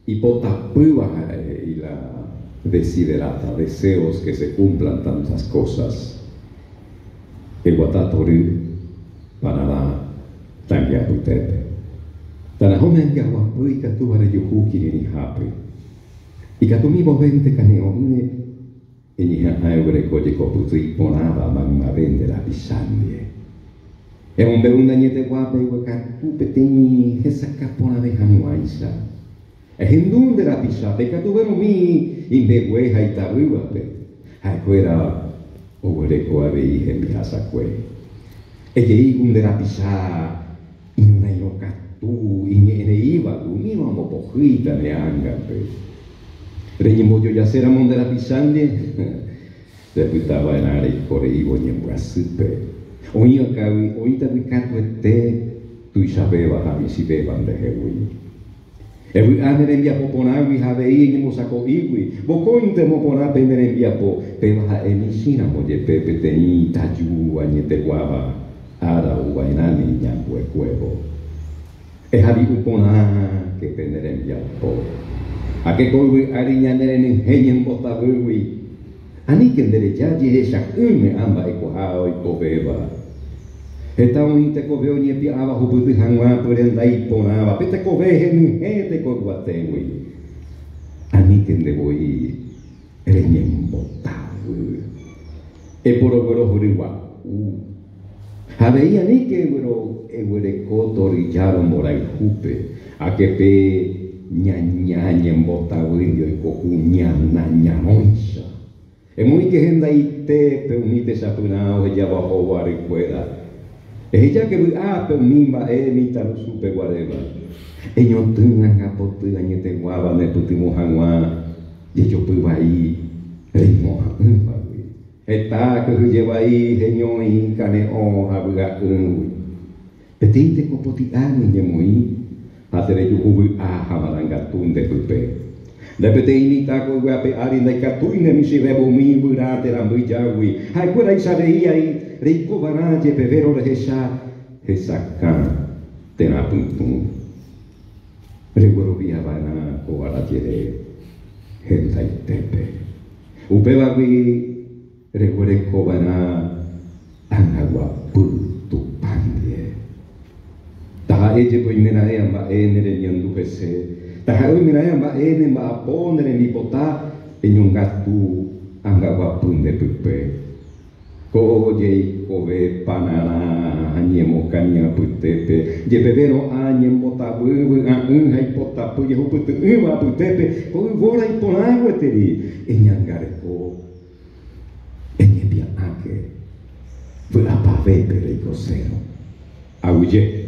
Hipotapúa y la desiderata, deseos que se cumplan tantas cosas. El guatatori panará tangia putepe. Tanahomen que aguapu y catubare yuhuki ni hapi. Y catumi bovente caneomne y ni haebre coye coputi ponaba magma vende la pisandie. E un beunda niete guape y huecatu petini esa capona de januaisa. E hindun de la pisate catubero mi imbegueja y tabuape. Haikuera oguereco avei en biasa cue. E yeigun de la pisa y una ilocatu y ne iba mi mamá pojita ne angape. Reñimo yo ya será mon de la pisandie. Deputaba en área y correivo ni en brasipe. Oía cawi, oíta wicato ete, tu isabeba javi si beban de hewi. Ewi anerembia poponawi javei ni mosako iwi, bocointe moponape merembia po, pebaja emisina moye pepe teni tayu añete guava, ara uainani ñambue cuevo. E javi upona que penerembia po. A que coiwi ariñaneren engenyen botawiwi. Ani que derechaji esa me amba ecohao y cobeba. Esta unite cobeo ni pia abajo puti hangwa pueden dai ponaba. Pete cobeje ni gente con guatewi. Ani que de voy reñen botawi. E por ogoro huriwa. Habei ani que wero ewere kotori jaro morai hupe. A que pe ñañañen botawi y coju ñañañoncha. E muy que gente ahí te peunite sapunao ella bajo guaricuera. Ella que peunimba mi tal supe guareva. Ellos tengan a potu añete guava me putimos angua y yo puedo ahí ritmo está que lleva ahí genio y caneo abuga petite copoti ani de muy hacer yo hubu a hamarangatun de pupe. Lepete imita ko guape ari na katuine mi si rebo mi burate rambujawi. Hai quella isareia i rico baraje pevero hesa kan tenapuntum. Reguero via bana ko arajere hentai tepe. Upeva wi reguere ko bana angagua putu pandie. Taha eje po imena amba enere nyandu hese. Tahaui miraya mbak ene mbak apon dan ni pota enyungatu angga wapun de pepe. Ko jei kowe panana hanye mokanya putepe. Je bebero anye pota bwe hai pota pu je hupute wa putepe. Ko vola iponago teri enyangare ko enye bia ake. Fu apa ve per il cosero. Auje